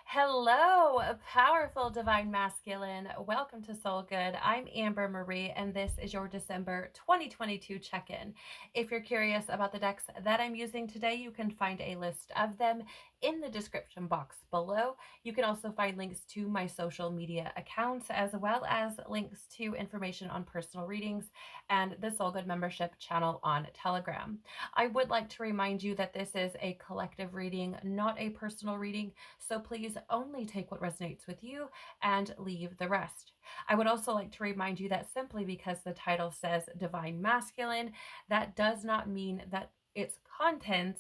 Hello, powerful divine masculine. Welcome to Soul Good. I'm Amber Marie, and this is your December 2022 check in. If you're curious about the decks that I'm using today, you can find a list of them in the description box below. You can also find links to my social media accounts, as well as links to information on personal readings and the Soul Good membership channel on Telegram. I would like to remind you that this is a collective reading, not a personal reading. So please only take what resonates with you and leave the rest. I would also like to remind you that simply because the title says Divine Masculine, that does not mean that its contents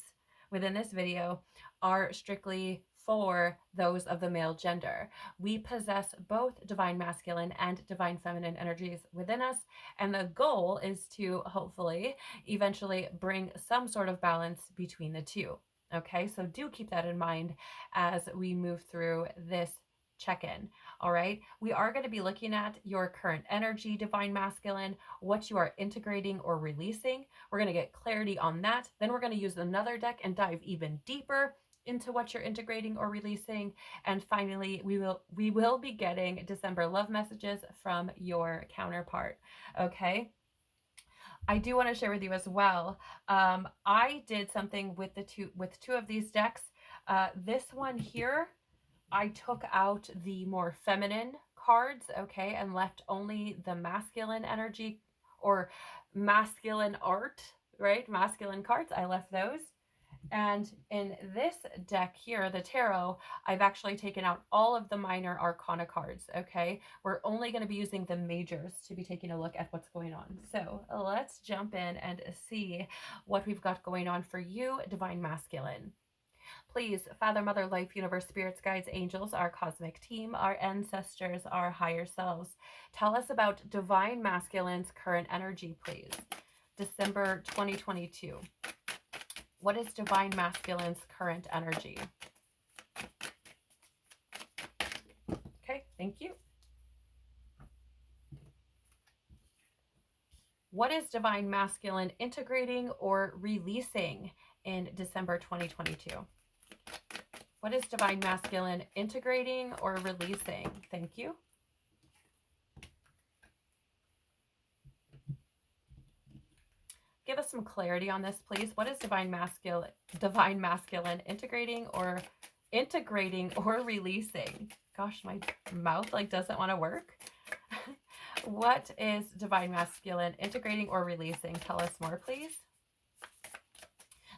within this video are strictly for those of the male gender. We possess both divine masculine and divine feminine energies within us, and the goal is to hopefully eventually bring some sort of balance between the two. Okay, so do keep that in mind as we move through this check-in. All right, we are going to be looking at your current energy, divine masculine, what you are integrating or releasing. We're going to get clarity on that. Then we're going to use another deck and dive even deeper into what you're integrating or releasing. And finally, we will be getting December love messages from your counterpart. Okay, I do want to share with you as well. I did something with two of these decks. This one here, I took out the more feminine cards, okay, and left only the masculine energy or masculine art, right? Masculine cards. I left those. And in this deck here, the tarot, I've actually taken out all of the minor arcana cards, okay? We're only going to be using the majors to be taking a look at what's going on. So let's jump in and see what we've got going on for you, Divine Masculine. Please, Father, Mother, Life, Universe, Spirits, Guides, Angels, our cosmic team, our ancestors, our higher selves, tell us about Divine Masculine's current energy, please. December 2022. What is Divine Masculine's current energy? Okay, thank you. What is Divine Masculine integrating or releasing in December 2022? What is Divine Masculine integrating or releasing? Thank you. Give us some clarity on this, please. What is Divine Masculine integrating or releasing? Gosh, my mouth doesn't want to work. What is Divine Masculine integrating or releasing? Tell us more, please.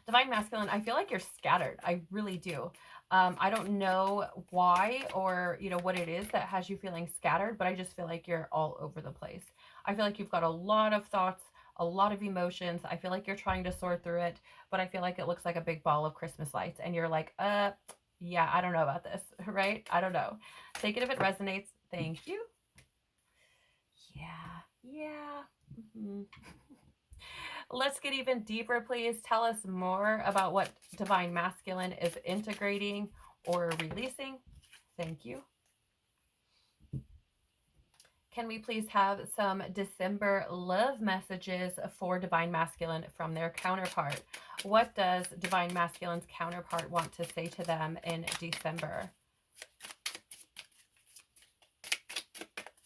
Divine Masculine, I feel like you're scattered. I really do. I don't know why or, what it is that has you feeling scattered, but I just feel like you're all over the place. I feel like you've got a lot of thoughts, a lot of emotions. I feel like you're trying to sort through it, but I feel like it looks like a big ball of Christmas lights and you're like, yeah, I don't know about this, right? I don't know. Take it if it resonates. Thank you. Yeah. Let's get even deeper, please. Tell us more about what Divine Masculine is integrating or releasing. Thank you. Can we please have some December love messages for Divine Masculine from their counterpart? What does Divine Masculine's counterpart want to say to them in December?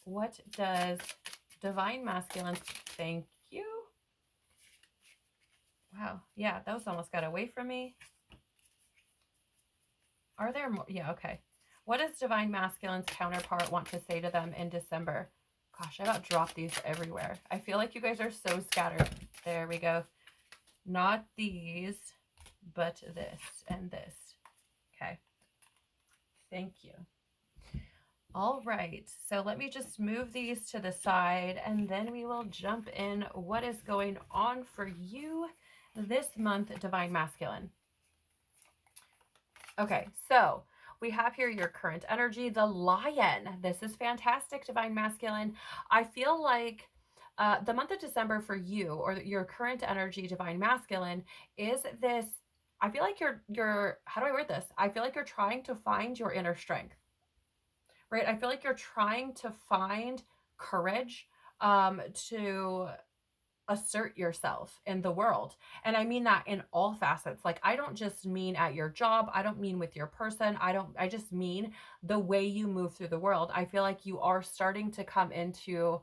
What does Divine Masculine... Thank you. Wow. Yeah, those almost got away from me. Are there more? Yeah, okay. What does Divine Masculine's counterpart want to say to them in December? Gosh, I about dropped these everywhere. I feel like you guys are so scattered. There we go. Not these, but this and this. Okay. Thank you. All right. So let me just move these to the side and then we will jump in what is going on for you this month, Divine Masculine. Okay, so we have here your current energy, the Lion. This is fantastic, Divine Masculine. I feel like the month of December for you, or your current energy, Divine Masculine, is this. I feel like you're, how do I word this? I feel like you're trying to find your inner strength, right? I feel like you're trying to find courage to assert yourself in the world. And I mean that in all facets. Like, I don't just mean at your job. I don't mean with your person. I just mean the way you move through the world. I feel like you are starting to come into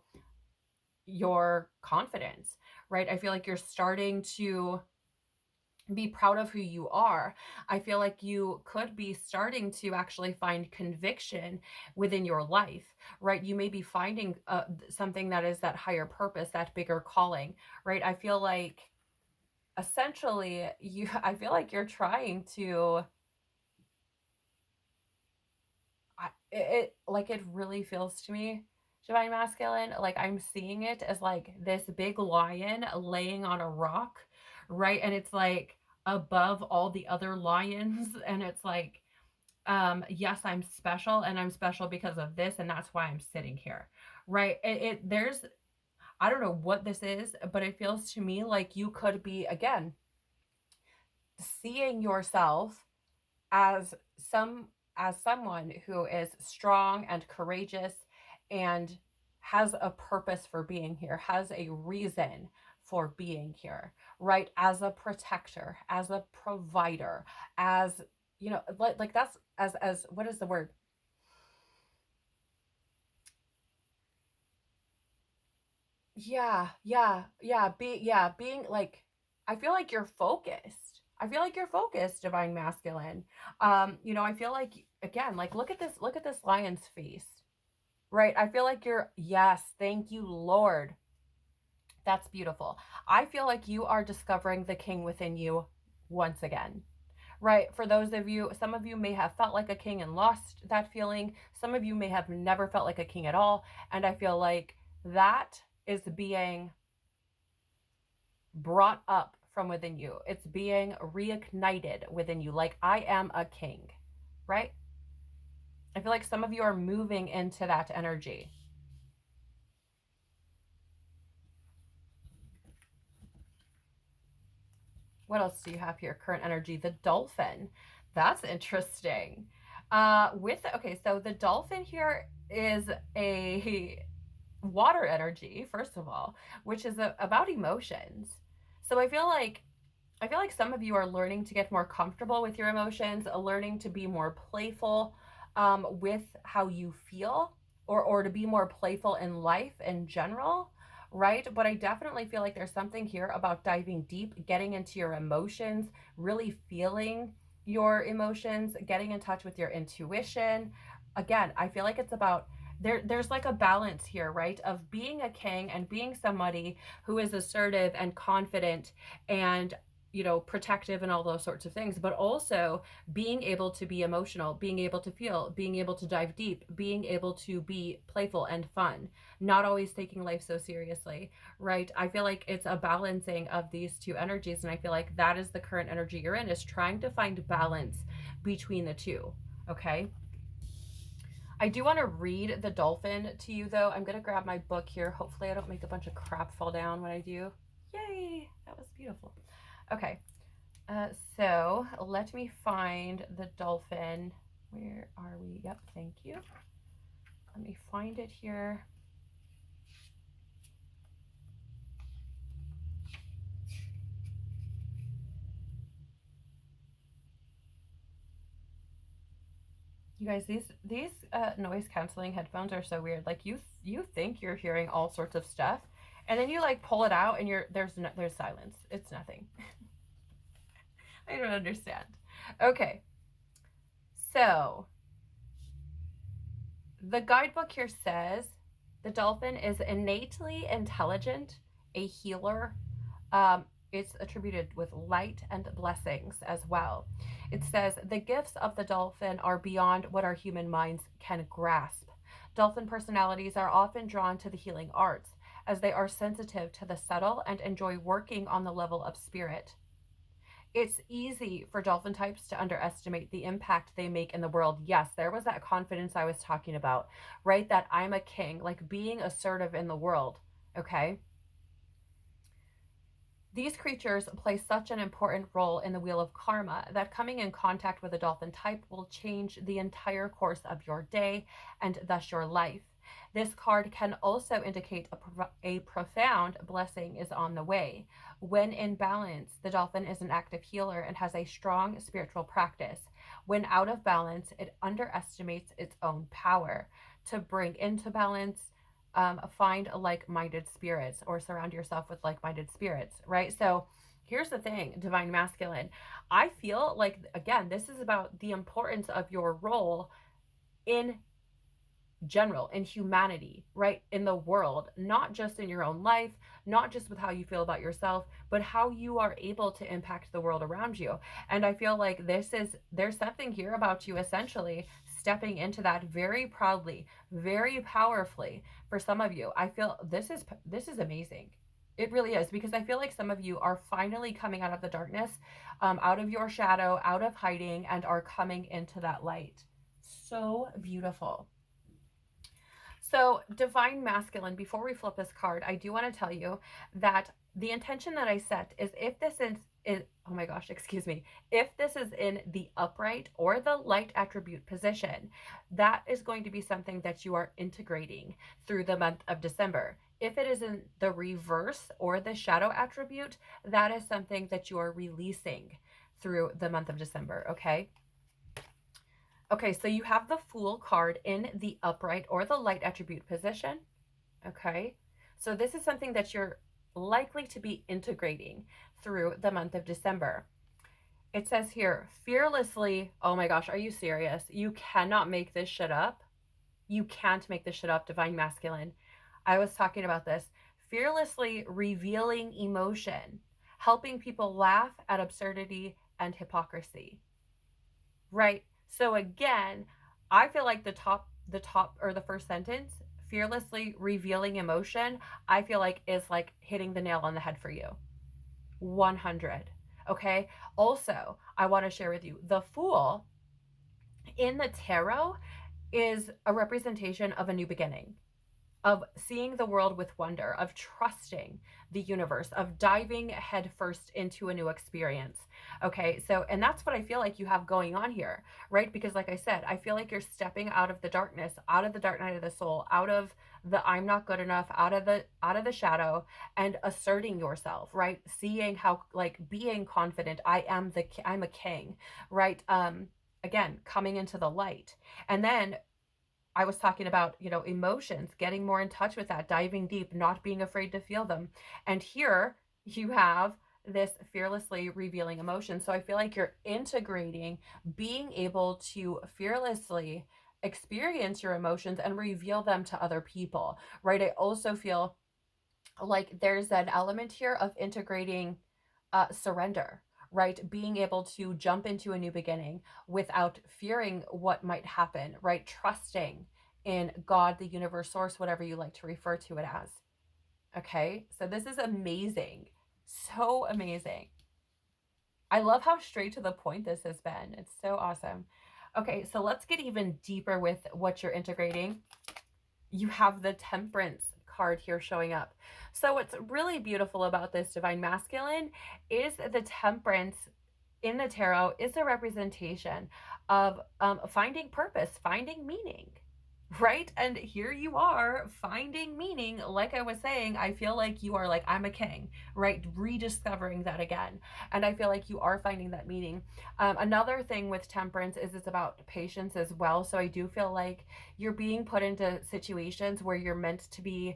your confidence, right? I feel like you're starting to be proud of who you are. I feel like you could be starting to actually find conviction within your life, right? You may be finding something that is that higher purpose, that bigger calling, right? I feel like essentially I feel like you're trying to, like, it really feels to me, divine masculine, like I'm seeing it as like this big lion laying on a rock, right? And it's like above all the other lions, and it's like, yes, I'm special, and I'm special because of this, and that's why I'm sitting here, right? There's, I don't know what this is, but it feels to me like you could be, again, seeing yourself as someone who is strong and courageous and has a purpose for being here, has a reason for being here, right? As a protector, as a provider, as, like that's as what is the word? Being like, I feel like you're focused. I feel like you're focused, divine masculine. I feel like, again, like, look at this lion's face, right? I feel like you're, yes, thank you, Lord. That's beautiful. I feel like you are discovering the king within you once again. Right. For those of you, some of you may have felt like a king and lost that feeling. Some of you may have never felt like a king at all. And I feel like that is being brought up from within you. It's being reignited within you. Like, I am a king, right? I feel like some of you are moving into that energy. What else do you have here? Current energy, the dolphin. That's interesting. Okay, so the dolphin here is a water energy, first of all, which is about emotions. So I feel like some of you are learning to get more comfortable with your emotions, learning to be more playful with how you feel, or to be more playful in life in general, right? But I definitely feel like there's something here about diving deep, getting into your emotions, really feeling your emotions, getting in touch with your intuition. Again, I feel like it's about, there's like a balance here, right? Of being a king and being somebody who is assertive and confident and, protective and all those sorts of things, but also being able to be emotional, being able to feel, being able to dive deep, being able to be playful and fun, not always taking life so seriously, right? I feel like it's a balancing of these two energies, and I feel like that is the current energy you're in, is trying to find balance between the two, okay? I do want to read the dolphin to you, though. I'm going to grab my book here. Hopefully I don't make a bunch of crap fall down when I do. Yay! That was beautiful. Okay, so let me find the dolphin. Where are we? Yep, thank you. Let me find it here. You guys, these noise canceling headphones are so weird. Like, you think you're hearing all sorts of stuff, and then you like pull it out, and there's silence. It's nothing. I don't understand. Okay, so the guidebook here says the dolphin is innately intelligent, a healer. It's attributed with light and blessings as well. It says the gifts of the dolphin are beyond what our human minds can grasp. Dolphin personalities are often drawn to the healing arts as they are sensitive to the subtle and enjoy working on the level of spirit. It's easy for dolphin types to underestimate the impact they make in the world. Yes, there was that confidence I was talking about, right? That I'm a king, like being assertive in the world, okay? These creatures play such an important role in the wheel of karma that coming in contact with a dolphin type will change the entire course of your day and thus your life. This card can also indicate a profound blessing is on the way. When in balance, the dolphin is an active healer and has a strong spiritual practice. When out of balance, it underestimates its own power. To bring into balance, find like-minded spirits or surround yourself with like-minded spirits, right? So here's the thing, divine masculine. I feel like, again, this is about the importance of your role in general, in humanity, right? In the world, not just in your own life, not just with how you feel about yourself, but how you are able to impact the world around you. And I feel like there's something here about you essentially stepping into that very proudly, very powerfully. For some of you, I feel this is amazing. It really is, because I feel like some of you are finally coming out of the darkness, out of your shadow, out of hiding, and are coming into that light. So beautiful. So, divine masculine, before we flip this card, I do want to tell you that the intention that I set is, if this is oh my gosh, excuse me, if this is in the upright or the light attribute position, that is going to be something that you are integrating through the month of December. If it is in the reverse or the shadow attribute, that is something that you are releasing through the month of December, okay? Okay, so you have the Fool card in the upright or the light attribute position. Okay, so this is something that you're likely to be integrating through the month of December. It says here, fearlessly, oh my gosh, are you serious? You cannot make this shit up. You can't make this shit up, divine masculine. I was talking about this. Fearlessly revealing emotion, helping people laugh at absurdity and hypocrisy. Right? So again, I feel like the top or the first sentence, fearlessly revealing emotion, I feel like is like hitting the nail on the head for you. 100. Okay? Also, I want to share with you, the Fool in the tarot is a representation of a new beginning, of seeing the world with wonder, of trusting the universe, of diving headfirst into a new experience. Okay, so, and that's what I feel like you have going on here, right? Because like I said, I feel like you're stepping out of the darkness, out of the dark night of the soul, out of the I'm not good enough, out of the shadow, and asserting yourself, right? Seeing how, like, being confident, I'm a king, right? Again, coming into the light. And then I was talking about, emotions, getting more in touch with that, diving deep, not being afraid to feel them. And here you have this fearlessly revealing emotion. So I feel like you're integrating being able to fearlessly experience your emotions and reveal them to other people, right? I also feel like there's an element here of integrating surrender, right? Being able to jump into a new beginning without fearing what might happen, right? Trusting in God, the universe, source, whatever you like to refer to it as. Okay, so this is amazing. So amazing. I love how straight to the point this has been. It's so awesome. Okay, so let's get even deeper with what you're integrating. You have the Temperance card here showing up. So what's really beautiful about this divine masculine is the Temperance in the tarot is a representation of finding purpose, finding meaning, right? And here you are finding meaning. Like I was saying, I feel like you are like, I'm a king, right? Rediscovering that again. And I feel like you are finding that meaning. Another thing with Temperance is it's about patience as well. So I do feel like you're being put into situations where you're meant to be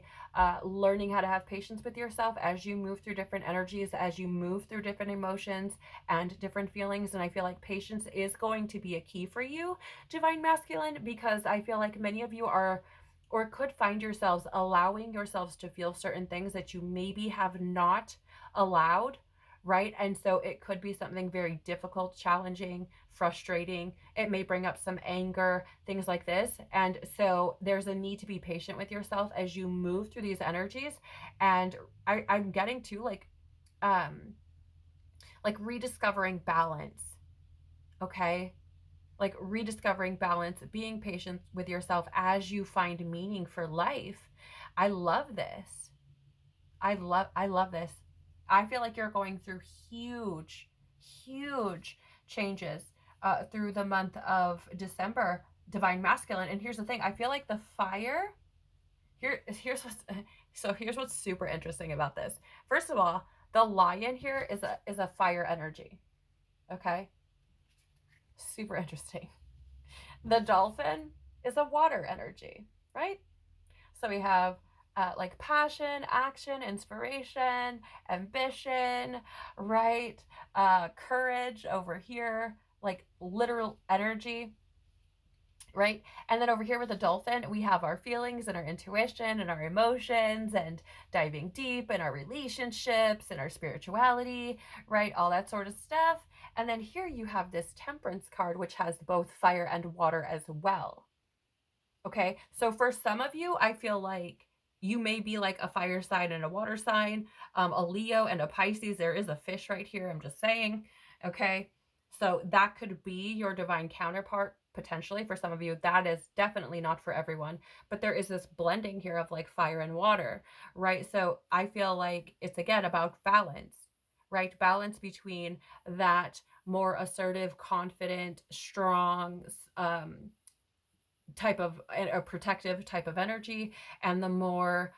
learning how to have patience with yourself as you move through different energies, as you move through different emotions and different feelings. And I feel like patience is going to be a key for you, divine masculine, because I feel like many of you are or could find yourselves allowing yourselves to feel certain things that you maybe have not allowed, right? And so it could be something very difficult, challenging, frustrating. It may bring up some anger, things like this. And so there's a need to be patient with yourself as you move through these energies. And I'm getting to like rediscovering balance. Okay, like rediscovering balance, being patient with yourself as you find meaning for life. I love this. I love this. I feel like you're going through huge changes through the month of December, divine masculine. And here's the thing, I feel like the fire Here's what's super interesting about this. First of all, the lion here is a fire energy. Okay, super interesting. The dolphin is a water energy, right? So we have like passion, action, inspiration, ambition, right? Courage over here, like literal energy, right? And then over here with the dolphin, we have our feelings and our intuition and our emotions and diving deep in our relationships and our spirituality, right? All that sort of stuff. And then here you have this temperance card, which has both fire and water as well. Okay. So for some of you, I feel like you may be like a fire sign and a water sign, a Leo and a Pisces. There is a fish right here. I'm just saying. Okay. So that could be your divine counterpart potentially for some of you. That is definitely not for everyone, but there is this blending here of like fire and water, right? So I feel like it's again about balance, right? Balance between that more assertive, confident, strong, type of a protective type of energy, and the more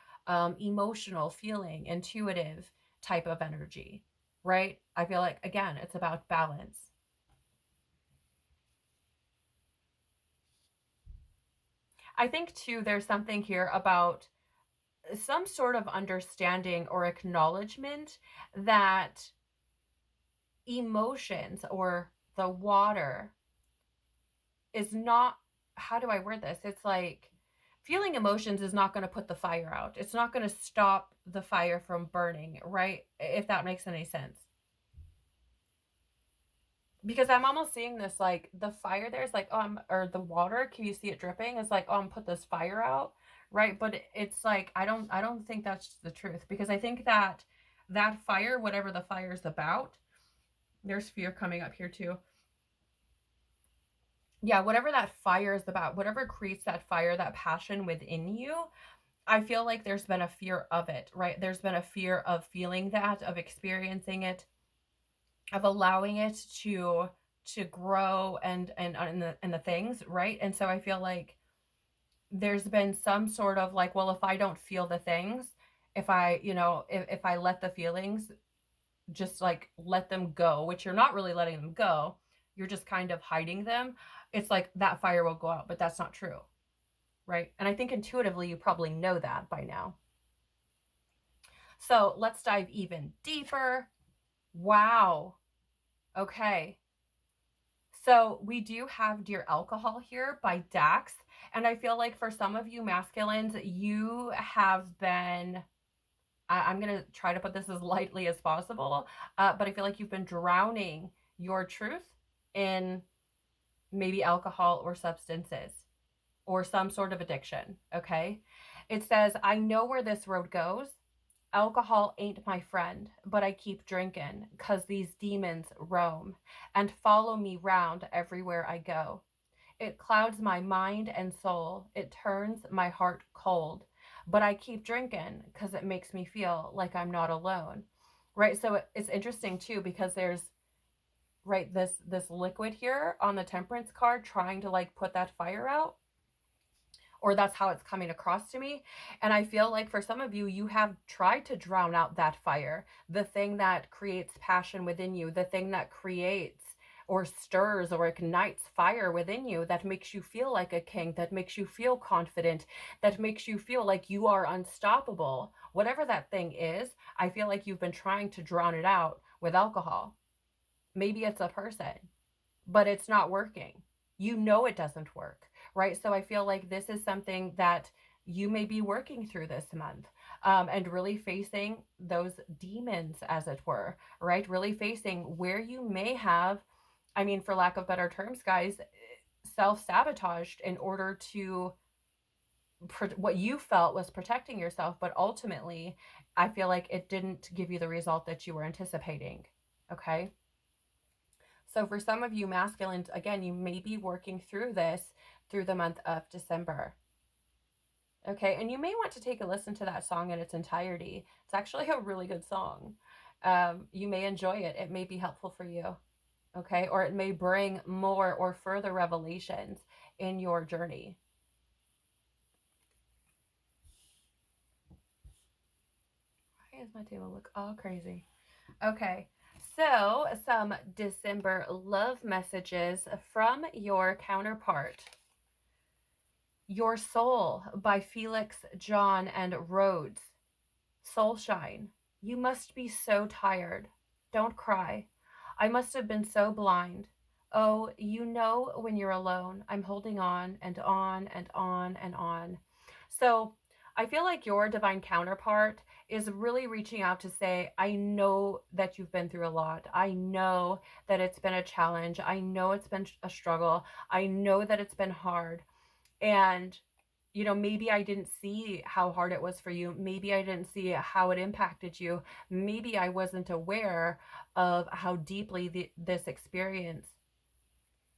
emotional, feeling, intuitive type of energy, right? I feel like, again, it's about balance. I think, too, there's something here about some sort of understanding or acknowledgement that emotions or the water is not, how do I word this? It's like feeling emotions is not going to put the fire out. It's not going to stop the fire from burning, right? If that makes any sense. Because I'm almost seeing this like the fire there is like, or the water, can you see it dripping? It's like, put this fire out, right? But it's like, I don't think that's the truth, because I think that that fire, whatever the fire is about, there's fear coming up here too. Yeah, whatever that fire is about, whatever creates that fire, that passion within you, I feel like there's been a fear of it, right? There's been a fear of feeling that, of experiencing it, of allowing it to grow and the things, right? And so I feel like there's been some sort of like, well, if I don't feel the things, if I, if I let the feelings just like let them go, which you're not really letting them go, you're just kind of hiding them. It's like that fire will go out, but that's not true, right? And I think intuitively you probably know that by now. So let's dive even deeper. Wow. Okay. So we do have Dear Alcohol here by Dax. And I feel like for some of you masculines, you have been, I'm going to try to put this as lightly as possible, but I feel like you've been drowning your truth in maybe alcohol or substances or some sort of addiction. Okay. It says, I know where this road goes. Alcohol ain't my friend, but I keep drinking, 'cause these demons roam and follow me round everywhere I go. It clouds my mind and soul, it turns my heart cold, but I keep drinking 'cause it makes me feel like I'm not alone. Right? So it's interesting too, because there's, right, this liquid here on the temperance card trying to like put that fire out, or that's how it's coming across to me. And I feel like for some of you, you have tried to drown out that fire, the thing that creates passion within you, the thing that creates or stirs or ignites fire within you, that makes you feel like a king, that makes you feel confident, that makes you feel like you are unstoppable. Whatever that thing is, I feel like you've been trying to drown it out with alcohol. Maybe it's a person, but it's not working. You know it doesn't work, right? So I feel like this is something that you may be working through this month, and really facing those demons, as it were, right? Really facing where you may have, I mean, for lack of better terms, guys, self-sabotaged in order to what you felt was protecting yourself, but ultimately I feel like it didn't give you the result that you were anticipating. Okay. So for some of you masculines, again, you may be working through this through the month of December. Okay, and you may want to take a listen to that song in its entirety. It's actually a really good song. You may enjoy it. It may be helpful for you. Okay, or it may bring more or further revelations in your journey. does my table look all crazy? Okay, so some December love messages from your counterpart. Your Soul by Felix, John, and Rhodes. Soulshine. You must be so tired. Don't cry. I must have been so blind. Oh, you know when you're alone. I'm holding on and on and on and on. So I feel like your divine counterpart is really reaching out to say, I know that you've been through a lot. I know that it's been a challenge. I know it's been a struggle. I know that it's been hard. And maybe I didn't see how hard it was for you. Maybe I didn't see how it impacted you. Maybe I wasn't aware of how deeply this experience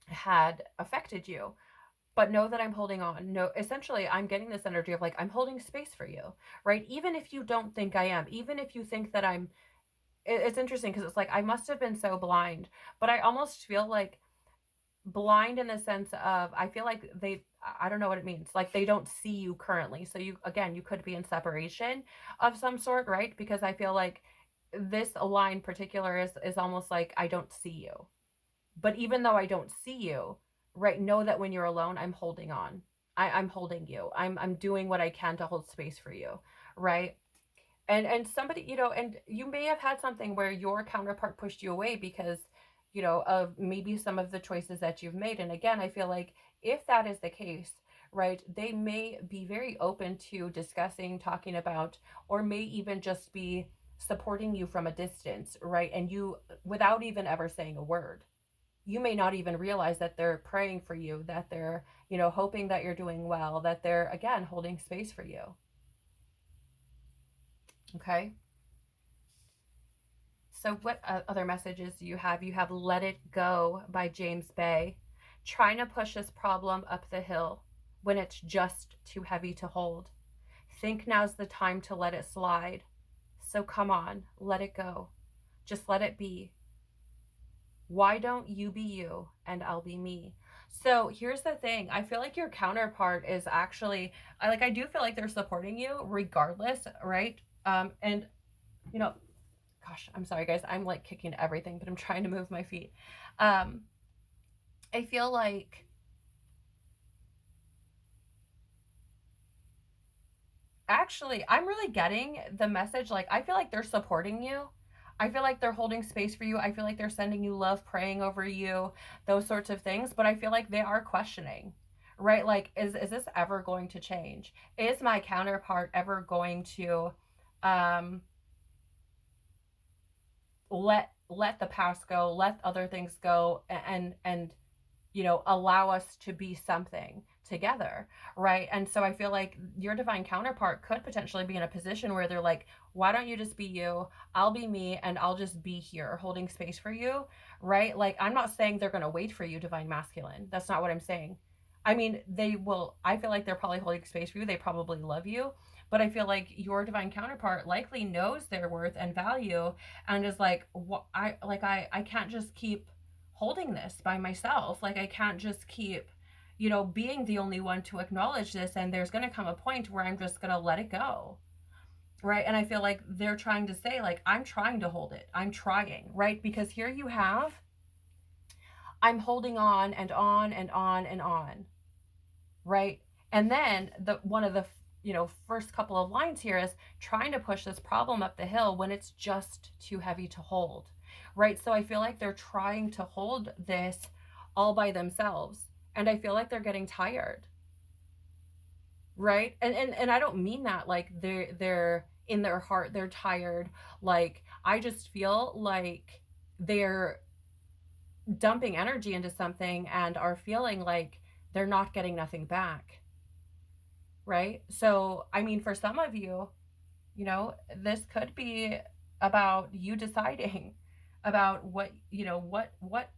had affected you. But know that I'm holding on. No, essentially, I'm getting this energy of like, I'm holding space for you, right? Even if you don't think I am, even if you think that it's interesting because it's like, I must have been so blind, but I almost feel like blind in the sense of, I feel like I don't know what it means, like they don't see you currently. So you could be in separation of some sort, right? Because I feel like this line particular is almost like, I don't see you. But even though I don't see you, right, know that when you're alone, I'm holding on. I'm holding you. I'm doing what I can to hold space for you, right? And somebody, and you may have had something where your counterpart pushed you away because of maybe some of the choices that you've made. And again, I feel like if that is the case, right, they may be very open to discussing, talking about, or may even just be supporting you from a distance, right? And you, without even ever saying a word, you may not even realize that they're praying for you, that they're, hoping that you're doing well, that they're, again, holding space for you. Okay. So what other messages do you have? You have Let It Go by James Bay. Trying to push this problem up the hill when it's just too heavy to hold. Think now's the time to let it slide. So come on, let it go. Just let it be. Why don't you be you and I'll be me? So here's the thing. I feel like your counterpart is actually, I do feel like they're supporting you regardless, right? And you know, gosh, I'm sorry guys, I'm like kicking everything, but I'm trying to move my feet. I feel like actually I'm really getting the message, like I feel like they're supporting you. I feel like they're holding space for you. I feel like they're sending you love, praying over you, those sorts of things, but I feel like they are questioning. Right? Like is this ever going to change? Is my counterpart ever going to um let the past go, let other things go, and allow us to be something together, right? And so I feel like your divine counterpart could potentially be in a position where they're like, why don't you just be you, I'll be me, and I'll just be here holding space for you, right? Like, I'm not saying they're going to wait for you, divine masculine. That's not what I'm saying. I mean, they will. I feel like they're probably holding space for you. They probably love you, but I feel like your divine counterpart likely knows their worth and value, and is like, what I can't just keep holding this by myself. Like, I can't just keep, being the only one to acknowledge this. And there's going to come a point where I'm just going to let it go. Right. And I feel like they're trying to say, like, I'm trying to hold it. I'm trying. Right. Because here you have, I'm holding on and on and on and on. Right. And then one of the, first couple of lines here is trying to push this problem up the hill when it's just too heavy to hold. Right. So I feel like they're trying to hold this all by themselves. And I feel like they're getting tired. Right. And I don't mean that like they're in their heart, they're tired. Like, I just feel like they're dumping energy into something and are feeling like they're not getting nothing back. Right. So, I mean, for some of you, this could be about you deciding about what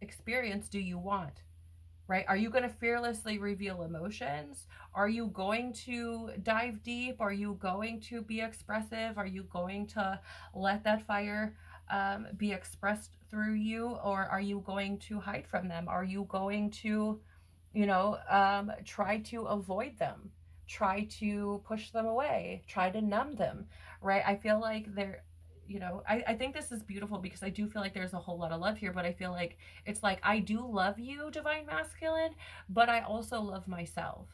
experience do you want, right? Are you going to fearlessly reveal emotions? Are you going to dive deep? Are you going to be expressive? Are you going to let that fire be expressed through you? Or are you going to hide from them? Are you going to, try to avoid them? Try to push them away? Try to numb them, right? I feel like I think this is beautiful because I do feel like there's a whole lot of love here, but I feel like it's like I do love you, divine masculine, but I also love myself.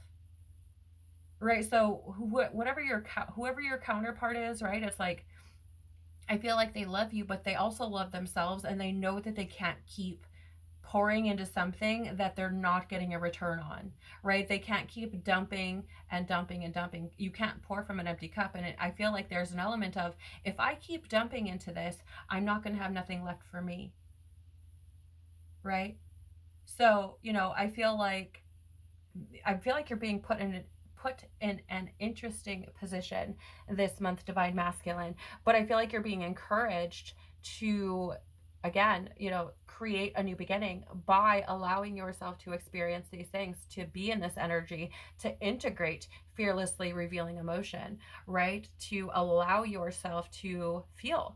Right? So whoever your counterpart is, right? It's like I feel like they love you, but they also love themselves, and they know that they can't keep pouring into something that they're not getting a return on, right? They can't keep dumping and dumping and dumping. You can't pour from an empty cup. And I feel like there's an element of, if I keep dumping into this, I'm not going to have nothing left for me, right? So, I feel like you're being put in an interesting position this month, divine masculine, but I feel like you're being encouraged to, again, create a new beginning by allowing yourself to experience these things, to be in this energy, to integrate fearlessly revealing emotion, right? To allow yourself to feel,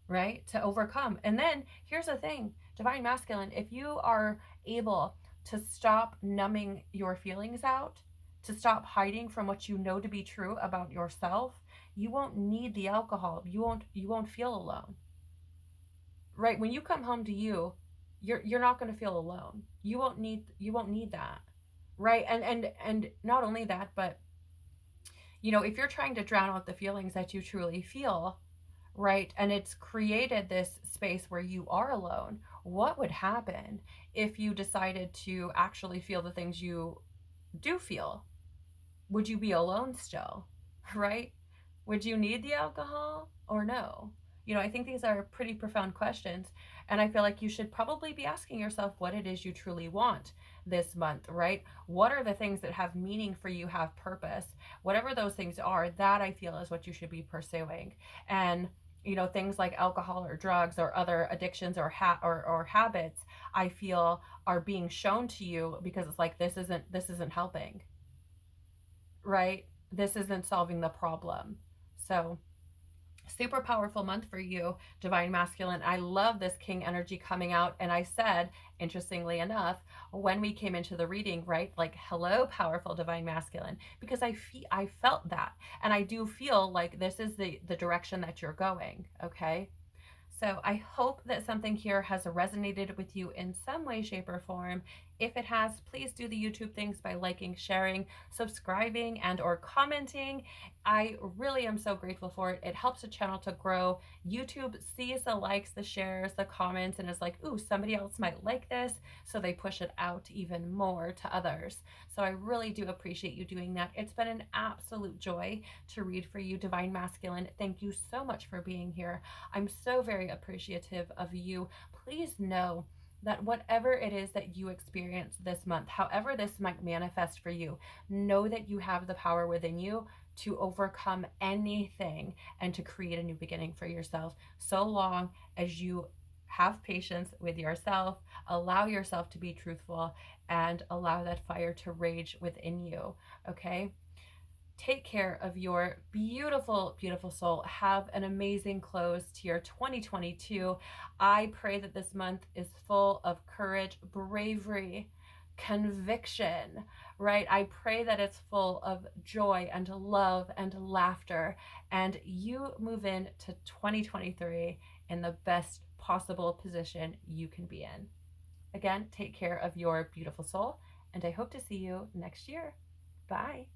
right? To overcome. And then here's the thing, divine masculine, if you are able to stop numbing your feelings out, to stop hiding from what you know to be true about yourself, you won't need the alcohol. You won't feel alone. Right? When you come home to you're not going to feel alone. You won't need that. Right? And not only that, but if you're trying to drown out the feelings that you truly feel, right? And it's created this space where you are alone. What would happen if you decided to actually feel the things you do feel? Would you be alone still? Right? Would you need the alcohol or no? I think these are pretty profound questions. And I feel like you should probably be asking yourself what it is you truly want this month, right? What are the things that have meaning for you, have purpose? Whatever those things are, that I feel is what you should be pursuing. And things like alcohol or drugs or other addictions or habits, I feel are being shown to you because it's like this isn't helping, right? This isn't solving the problem. So, super powerful month for you, divine masculine. I love this king energy coming out. And I said, interestingly enough, when we came into the reading, right, like, hello, powerful divine masculine, because I felt that. And I do feel like this is the direction that you're going. Okay. So I hope that something here has resonated with you in some way, shape, or form. If it has, please do the YouTube things by liking, sharing, subscribing, and or commenting. I really am so grateful for it. It helps the channel to grow. YouTube sees the likes, the shares, the comments, and is like, ooh, somebody else might like this. So they push it out even more to others. So I really do appreciate you doing that. It's been an absolute joy to read for you, divine masculine. Thank you so much for being here. I'm so very appreciative of you. Please know that whatever it is that you experience this month, however this might manifest for you, know that you have the power within you to overcome anything and to create a new beginning for yourself, so long as you have patience with yourself, allow yourself to be truthful, and allow that fire to rage within you. Okay? Take care of your beautiful, beautiful soul. Have an amazing close to your 2022. I pray that this month is full of courage, bravery, conviction, right? I pray that it's full of joy and love and laughter, and you move into 2023 in the best possible position you can be in. Again, take care of your beautiful soul, and I hope to see you next year. Bye.